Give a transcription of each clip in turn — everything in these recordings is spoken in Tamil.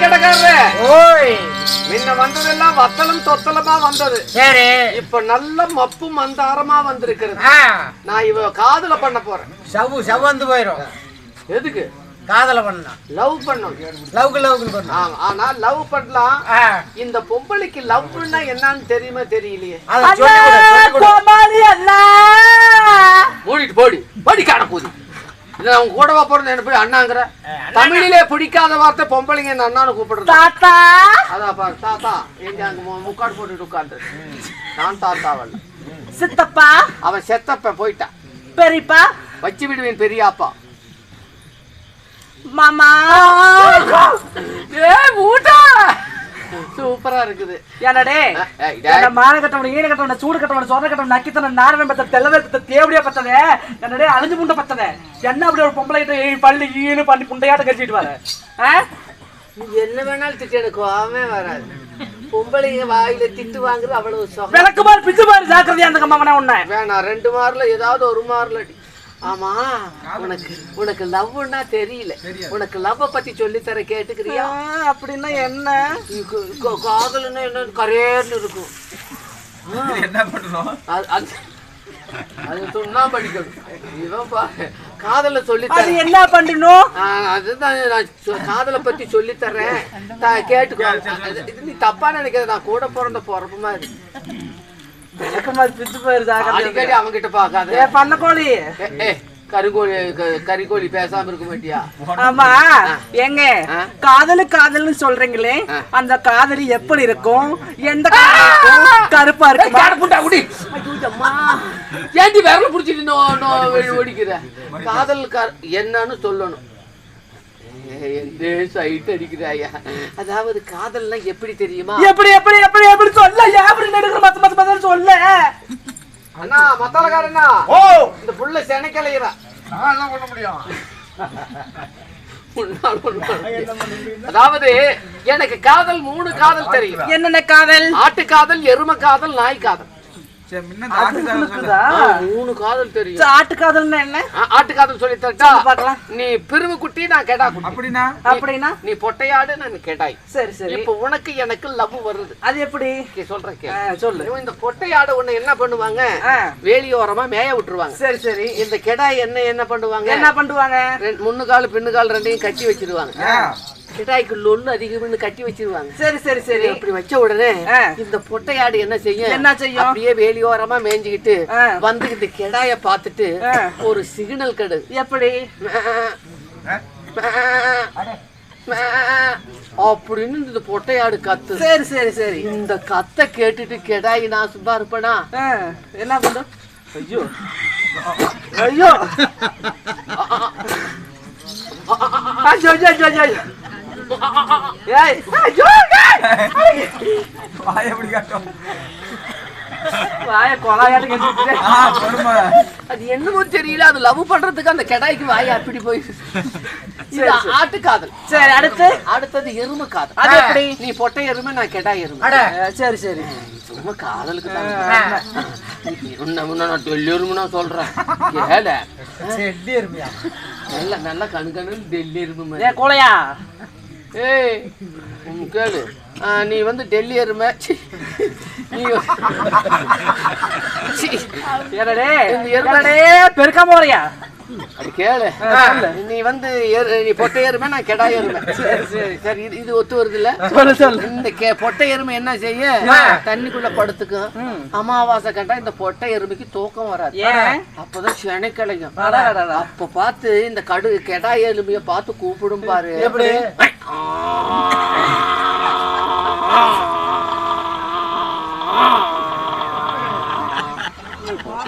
கடைக்காரரே, ஓய் முன்ன வந்ததெல்லாம் வத்தலும் தொத்தலமா வந்தது. சரி இப்ப நல்ல மப்பு மந்தாரமா வந்திருக்கிறது. நான் இவ காதல பண்ண போறேன். சவ்ந்து போயிரும். எதுக்கு? காதல பண்ணலாம். லவ் பண்ணணும். லவ்க்கு பண்ணலாம். ஆனா லவ் பண்ணலாம். இந்த பொம்பளைக்கு லவ்னா என்னன்னு தெரியுமா தெரியலையே. மூடிட்டு போடி படி காண போகுது. இல்ல அவங்க கூடவா போறது என்ன போய் அண்ணாங்கிற. தமிழிலே பிடிக்காத வார்த்தை பொம்பளைங்க என்ன அண்ணான்னு கூப்பிடுறது. தாத்தா அதான் பாரு தாத்தா எங்க அங்க முக்காடு போட்டுட்டு உட்காந்து. நான் தாத்தாவல்ல சித்தப்பா. அவன் செத்தப்ப போயிட்டான். பெரியப்பா வச்சு விடுவேன் பெரியாப்பா. மாமா சூப்பரா இருக்குது. என்னடே மான கட்டவன ஈன கட்டவன சூடு கட்டவன சொர கட்டவன நக்கித்தன நாரவன் பத்த தெல்லவே பத்த தேவடியா பத்ததே. என்னடே அழிஞ்சு புண்ட பத்ததே. என்ன அப்படி ஒரு பொம்பளை கிட்ட பள்ளி ஈனு பண்ணி புண்டையாட்ட கட்டிட்டு வர. என்ன வேணாலும் திட்டு எனக்கு கோவமே வராது. பொம்பளைங்க வாயில திட்டு வாங்குறது அவ்வளவு விளக்கு மாதிரி பிச்சு மாதிரி ஜாக்கிரதையா அந்த கம்மாவன உன்ன வேணாம். 2 மார்ல ஏதாவது ஒரு மார்ல அடி. ஆமா உனக்கு லவ்னா தெரியல. உனக்கு லவ் பத்தி சொல்லி தர கேட்டுக்கிறியா? அப்படின்னா என்ன? காதல்னா என்ன கரேர்னு இருக்கும். என்ன பண்ணணும்? அது சொன்னா படிக்கணும். இவன் காதல சொல்லி தர என்ன பண்ணணும்? அதுதான் நான் காதலை பத்தி சொல்லி தர்றேன் கேட்டுக்கோ. இது நீ தப்பா நினைக்கிறது. நான் கூட பிறந்த பொறப்புமா இருக்கு. அடிக்கடி அவங்கிட்ட பாக்காத. பண்ணக்கோழி கறிக்கோழி பேசாம இருக்க மாட்டியா? ஆமா எங்க காதல்னு சொல்றீங்களே, அந்த காதலி எப்படி இருக்கும்? எந்த கருப்பா இருக்கு? ஏண்டி விரல புடிச்சிட்டு ஓடிக்கிற? காதல் என்னன்னு சொல்லணும். அடிக்கிறாயா? அதாவது காதல்னா எப்படி தெரியுமா? எப்படி எப்படி எப்படி எப்படி சொல்ல? எப்படி நடுக்குற மத்த மத்த மத்த சொல்ல. அண்ணா மத்தாலக்காரண்ணா, இந்த புள்ள செனைக்கலையறா. நான் என்ன பண்ண முடியும்? அதாவது எனக்கு காதல் 3 காதல் தெரியும். என்னென்ன காதல்? ஆட்டு காதல், எருமை காதல், நாய் காதல். 3 காதல் தெரியும். ஆட்டு காதல்னா என்ன? ஆட்டு காதல் சொல்லி தரட்டா? பார்க்கலாம். நீ பிரிவு குட்டி, நான் கெடா குட்டி. அப்படின்னா நீ பொட்டையாடு, நான் கெடாய். சரி சரி. இப்ப உனக்கு எனக்கு லவ் வருது. அது எப்படி சொல்றேன் சொல்லு. இந்த பொட்டையாடு உன்னை என்ன பண்ணுவாங்க? வேலியோரமா மேய விட்டுருவாங்க. சரி சரி. இந்த கெடாய் என்ன பண்ணுவாங்க? என்ன பண்ணுவாங்க? முன்னு கால் பின்னு கால் ரெண்டையும் கட்டி வச்சிருவாங்க. கிடாய்க்கு லொல்லு அதிகம்னு கட்டி வச்சிருவாங்க. சரி சரி சரி. இப்படி வச்ச உடனே இந்த பொட்டையாடு என்ன செய்யும்? அப்படியே வேலியோரமா மேய்ஞ்சுக்கிட்டு வந்து இந்த கிடாய பார்த்துட்டு ஒரு சிக்னல் கெடு. எப்படி அப்படின்னு இந்த பொட்டையாடு கத்து. சரி சரி சரி. இந்த கத்த கேட்டுட்டு கிடாய் நான் சும்மா இருப்பேனா? என்ன பண்ண? ஐயோ ஐயோ ஐயோ ஐயோ ஐயோ. அது என்னமோ தெரியல, அது லவ் பண்றதுக்கு அந்த கெடாய்க்கு வாய் அப்படி போயிடுச்சு. ஆட்டு காதல். சரி, அடுத்தது எருமை காதல். அது எப்படி? நீ பொட்டை எருமை, நான் கெடாய் எருமை. சரி சரி. சும்மா காதலுக்கு டெல்லி எருமை நான் சொல்றேன். நல்லா நல்லா கணு டெல்லி எருமை கோலையா. ஏய் கேளு, நீ வந்து டெல்லி எருமை. பெருக்காம போறியா? அது கேளு, நீ வந்து நீ பொட்டை எருமை, நான் கெடா எருமை. சரி, இது ஒத்து வருது இல்ல? இந்த பொட்டை எருமை என்ன செய்ய? தண்ணிக்குள்ள படுத்துக்கும். அமாவாசை கண்டா இந்த பொட்டை எருமைக்கு தூக்கம் வராது. அப்பதான் செனை கிடைக்கும். அப்ப பார்த்து இந்த கெடா எருமைய பார்த்து கூப்பிடும் பாரு. எப்படி?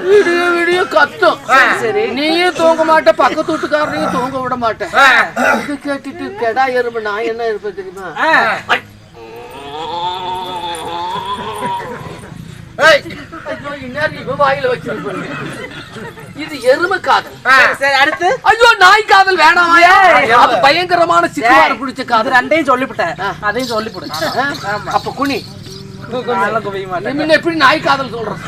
விடிய விடிய கத்தும். சரி, நீயும் தூங்க மாட்ட, பக்கத்து வீட்டுக்காரனையும் தூங்க விட மாட்டேன். இது கேட்டுட்டு கெடா எருமை நான் என்ன இருப்பேன் தெரியுமா? வாயில வச்சிருப்பேன். இது எருமை காதல். அடுத்து ஐயோ நாய் காதல் வேணாம். அது பயங்கரமான சிக்குவாறு பிடிச்ச காதல். ரெண்டையும் சொல்லிவிட்டேன், அதையும் சொல்லிவிடு. அப்ப குனி. எப்படி நாய் காதல் சொல்றேன்?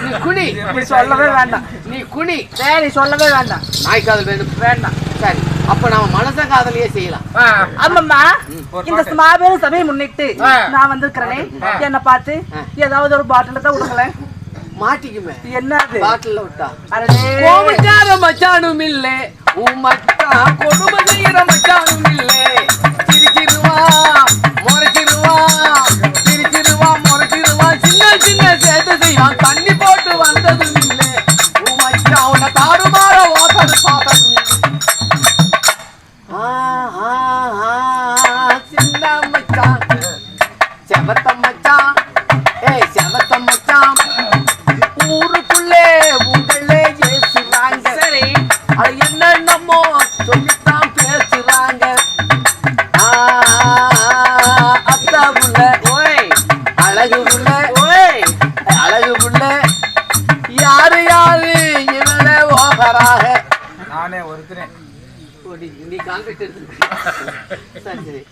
நீ குனி. சொல்லவே வேண்டாம். நீ குனி. சரி, சொல்லவே வேண்டாம். நாய் காதல் வேணும். வேண்டாம். சரி, அப்ப நாம மனச காதலியே செய்யலாம். ஆமாம்மா, இந்த மாபெரும் சபையை முன்னிட்டு நான் வந்திருக்கிறேனே, என்ன பார்த்து ஏதாவது ஒரு பாட்டில தான் விடுங்களேன். மாட்டிக்குமே. என்னது பாட்டில விட்டா? கோமச்சார மச்சானும் இல்ல, உன் மச்சான் கொடுமை செய்யற மச்சானும் இல்ல. சிரிச்சிருவா முறைச்சிருவா, சிரிச்சிருவா முறைச்சிருவா, சின்ன சின்ன சேட்டை செய்வான். தண்ணி போட்டு வந்ததும் இல்ல, உன் மச்சான் உன்னை தாறுமாற ஓட்டது பார்த்ததும் இல்ல. சின்ன மச்சான் செவத்த மச்சான், செவத்த மச்சான் ஊருக்குள்ளே உங்களே பேசுறாங்க. சரி, அது என்னென்னமோ சொல்லித்தான் பேசுறாங்க. அத்தா புள்ள ஓய், அழகு புள்ள ஓய், அழகு புள்ள யாரு யாரு இவள ஓகராக. நானே ஒருத்தனே நீ கான்ட்ராக்ட் எடுத்து. சரி சரி,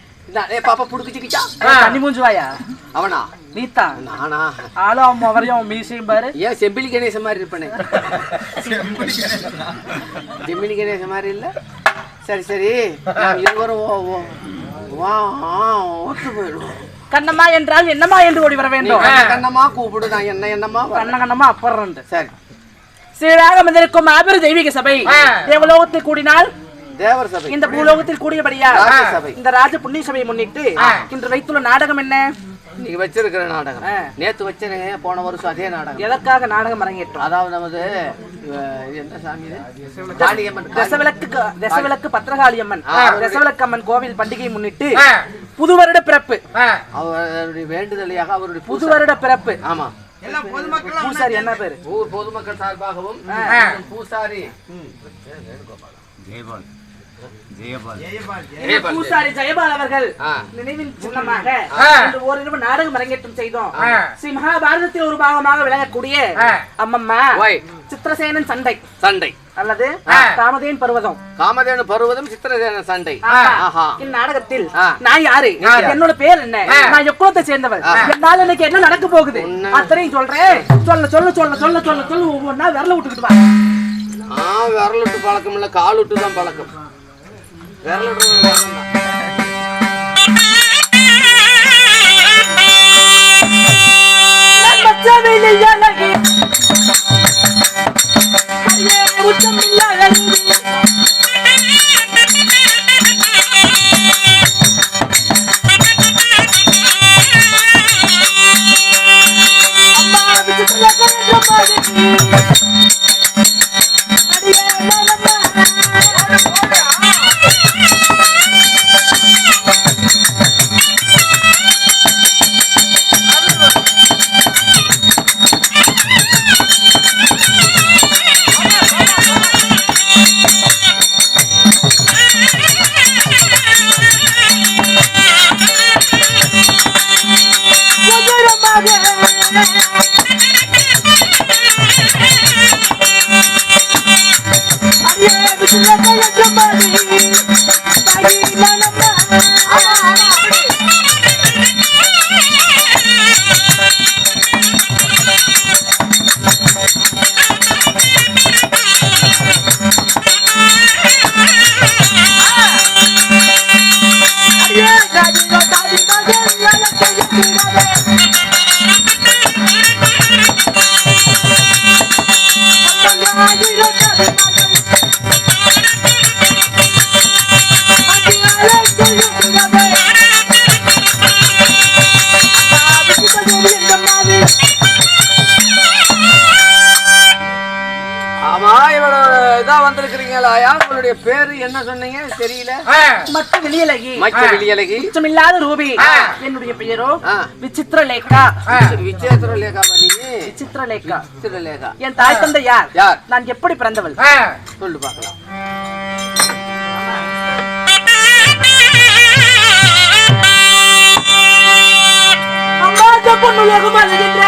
பாப்பா புடுக்கிச்சுக்கிச்சா? தண்ணி மூஞ்சுவாயா அவனா? நீத்தான். நானா? ஆளும் அவன் அவரையும் மீசையும் பாரு. ஏன் செம்பிலி கணேசன் மாதிரி இருப்பேனே? செம்பிலி கணேசன் மாதிரி இல்ல? சரி சரி, இருவரும் ஓட்டு போயிடுவோம். கண்ணம்மா என்றால் என்னம்மா என்று ஓடி வர வேண்டும். கண்ணம்மா கூப்பிடு, நான் என்ன என்னம்மா கண்ணம்மா அப்புறம். சரி, சீராக வந்திருக்கும் மாபெரும் தெய்வீக சபை தேவலோகத்தில் கூடினால் தேவர் சபை, இந்த பூலோகத்தில் கூடியபடியா சபை, இந்த ராஜ புண்ணிய சபையை முன்னிட்டு இன்று வைத்துள்ள நாடகம் என்ன? நீங்க வச்சிருக்கிற நாடகம் நேத்து வச்சனே, போன வருஷம் அதே நாடகம். எதற்காக நாடகம் அரங்கேற்றோம்? அதாவது நமது என்ன சாமி, தசவிளக்கு பத்திரகாளியம்மன் தசவிளக்கம்மன் கோவில் பண்டிகையை முன்னிட்டு புது வருட பிறப்பு, அவருடைய வேண்டுதலையாக அவருடைய புது வருட பிறப்பு. ஆமா, பூசாரி என்ன பேரு? ஊர் பொதுமக்கள் சார்பாகவும் பூசாரி பூசாரி ஜெயபால் அவர்கள் நினைவின் சின்னமாக ஓரிரவு நாடகம் அரங்கேற்றம் செய்தோம். ஸ்ரீ மகாபாரதத்தில் ஒரு பாகமாக விளங்கக்கூடிய அம்மம்மா சித்திரசேனன் சண்டை சண்டை அல்லது காமதேன் பருவதம், காமதேனு பருவதம் சித்திரசேன சண்டை. இந்நாடகத்தில் நான் யாரு, என்னோட பேர் என்ன, நான் எக்குளத்தை சேர்ந்தவர், என்னால எனக்கு என்ன நடக்க போகுது அத்தனையும் சொல்றேன். சொல்ல சொல்ல சொல்ல சொல்ல சொல்ல சொல்ல ஒவ்வொன்னா விரல விட்டுக்கிட்டு வா. விரல் விட்டு பழக்கம் இல்ல, கால் விட்டு தான் பழக்கம். விரல் விட்டு உங்களுடைய பேரு என்ன சொன்னீங்க தெரியல? மற்ற வெளியலகி, மற்ற வெளியலகி, மிச்சமில்லாத ரூபி. என்னுடைய பெயரோ விசித்திரலேகா. விசித்திரலேகா வழி விசித்திரலேகா. விசித்திரலேகா. என் தாய் தந்தை யார்? யார்? நான் எப்படி பிறந்தவள்? சொல்லு பார்க்கலாம். அம்மா பொண்ணுலகம் அழுகின்ற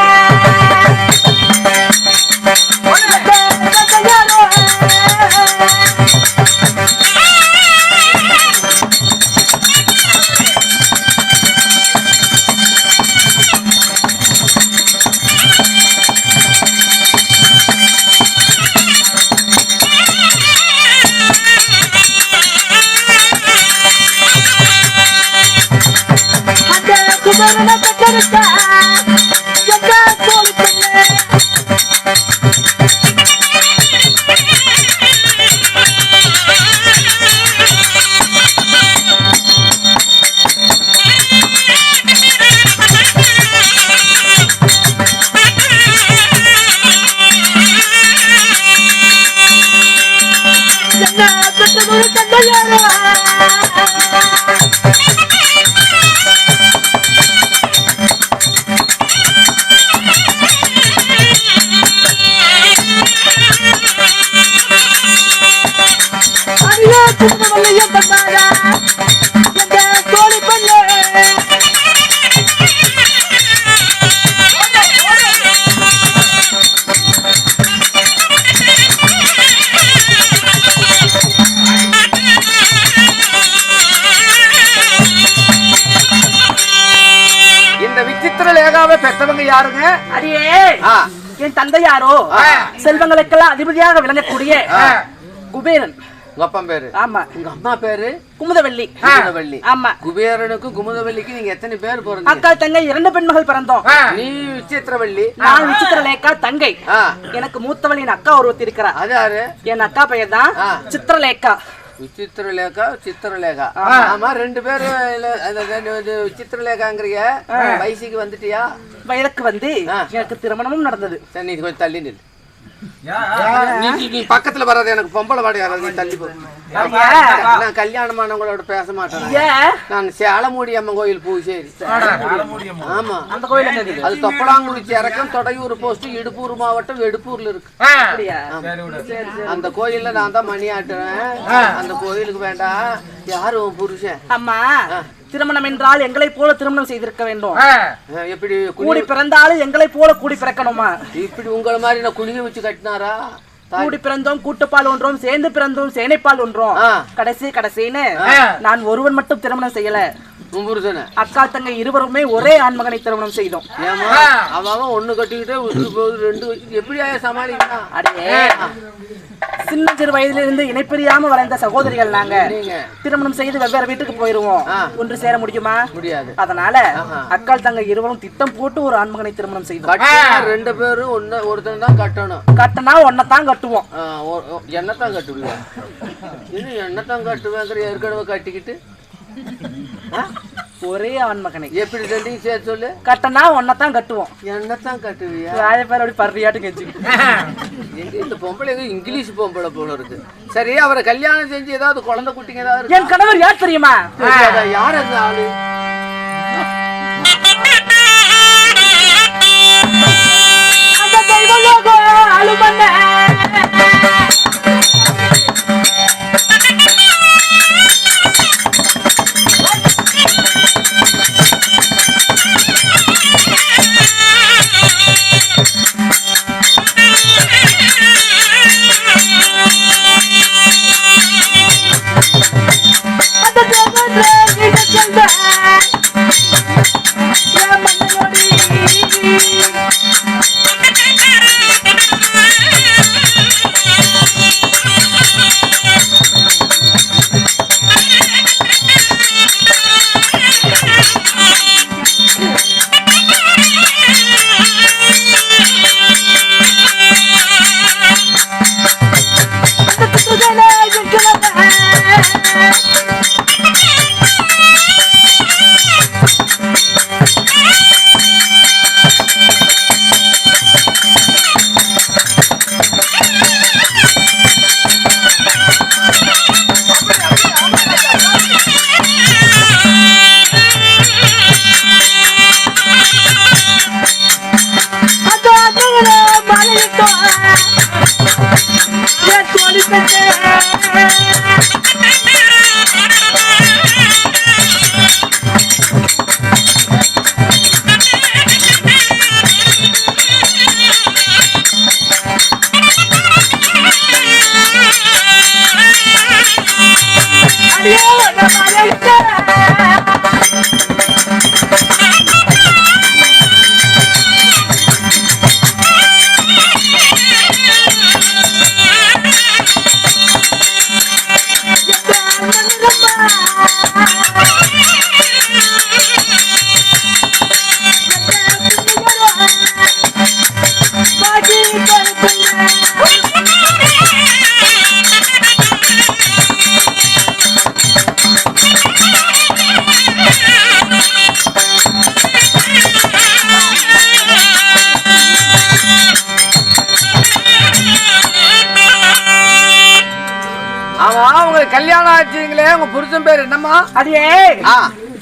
பெற்றவங்க யாருங்க? அடியே என் தந்தை யாரோ செல்வங்களுக்கெல்லாம் அதிபதியாக விளங்கக்கூடிய குபேரன். உங்க அப்பா பேரு? ஆமா. உங்க அம்மா பேரு? குமுதவள்ளி. குமுதவள்ளி. ஆமா. குபேரனுக்கும் குமுதவள்ளிக்கு நீங்க எத்தனை பேர் பிறந்தீங்க? அக்கா தங்கை 2 பெண்மகள் பிறந்தோம். நீ விசித்திரவள்ளி, நான் விசித்திரலேகா தங்கை. எனக்கு மூத்தவள் என் அக்கா ஒருத்தி இருக்கிறார். அது யாரு? என் அக்கா பெயர் தான் சித்திரலேகா. விசித்திரலேகா சித்திரலேகா. ஆமா 2 பேரு விசித்திரலேகாங்கிறிய வயசுக்கு வந்துட்டியா? வயதுக்கு வந்து எனக்கு திருமணமும் நடந்தது. சரி நீ கொஞ்சம் தள்ளி நில். நீ பக்கத்துல வராது, எனக்கு பொம்பளை வாடி யாராவது தள்ளி போ. நான் கல்யாணமானவங்களோட பேச மாட்டேன். நான் சேலமூடி அம்மன் கோயில் பூசேரி. ஆமா அந்த கோயில் அது தொப்பலாங்குறிச்சி இறக்கம் தொடையூர் போஸ்ட் இடுப்பூர் மாவட்டம் எடுப்பூர்ல இருக்கு. அந்த கோயில்ல நான் தான் மணி ஆட்டுறேன். அந்த கோயிலுக்கு வேண்டாம். யாரு உன் புருஷன்? அம்மா திருமணம் என்றால் எங்களை போல திருமணம் செய்திருக்க வேண்டும். எப்படி கூடி பிறந்தாலும் எங்களை போல கூடி பிறக்கணுமா? இப்படி உங்களை மாதிரி நான் குளிக வச்சு கட்டினாரா? கூடி பிறந்தோம் கூட்டுப்பால் ஒன்றோம், சேர்ந்து பிறந்தோம் சேனைப்பால் ஒன்றோம். கடைசின்னு நான் ஒருவன் மட்டும் திருமணம் செய்யல. அக்கா தங்கை இருவருமே ஒரே ஆண்மகனை திருமணம் செய்தோம். அவன் ஒண்ணு கட்டிக்கிட்டே 2 எப்படி சமாளிக்கலாம்? அடே சின்ன சிறு வயதிலிருந்து இணைப்பிரியாம வளர்ந்த சகோதரிகள் நாங்க. திருமணம் செய்து வெவ்வேறு வீட்டுக்கு போயிருவோம். ஒன்று சேர முடியுமா? முடியாது. அதனால அக்கா தங்கை இருவரும் திட்டம் போட்டு ஒரு ஆண்மகனை திருமணம் செய்தோம். 2 பேரும் ஒருத்தன் தான் கட்டணும். கட்டினா ஒன்னதான் கட்டுவோம். என்னத்தான் கட்டுவேன்? என்னத்தான் கட்டுவேங்கிற ஏற்கனவே கட்டிக்கிட்டு ஒரே ஆண்மகனை எப்படி ரெண்டையும் சேர்த்து சொல்லு. கட்டனா ஒன்னதான் கட்டுவோம். என்னத்தான் கட்டுவியா? பேர் அப்படி பர்றியாட்டு கெஞ்சிக்கிட்டு எங்க இந்த பொம்பளை இங்கிலீஷ் பொம்பளை போல இருக்கு. சரி அவரை கல்யாணம் செஞ்சு ஏதாவது குழந்தை குட்டிங்க ஏதாவது? என் கணவர் யார் தெரியுமா? யார் அந்த ஆளு? கல்யாணம் ஆச்சுங்களே உங்க புருஷன் பேர் என்னம்மா? அதே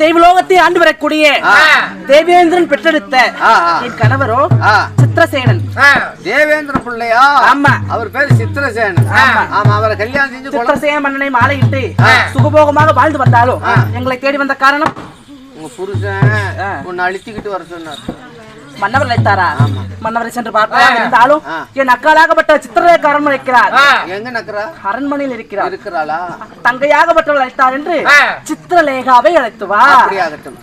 தெய்வலோகத்தை ஆண்டு வரக்கூடிய தேவேந்திரன் பெற்றெடுத்த என் கணவரோ சித்திரசேனன். தேவேந்திர பிள்ளையா? ஆமா. அவர் பேர் சித்திரசேனன். ஆமா, அவரை கல்யாணம் செஞ்சு சித்திரசேன மன்னனை மாலையிட்டு சுகபோகமாக வாழ்ந்து வந்தாலும் எங்களை தேடி வந்த காரணம் உங்க புருஷன் உன்னை அழிச்சுக்கிட்டு வர சொன்னார். மன்னவர் அழைத்தாரா? மன்னவரை சென்று பார்க்கலாம் இருந்தாலும் என் அக்காலாகப்பட்ட சித்திரலேக அரண்மனை இருக்கிறார். எங்க நக்கரா? அரண்மனையில் இருக்கிறாளா? இருக்கிறாளா? தங்கையாகப்பட்டவள் அழைத்தார் என்று சித்திரலேகாவை அழைத்து வா. அப்படியாகட்டும்.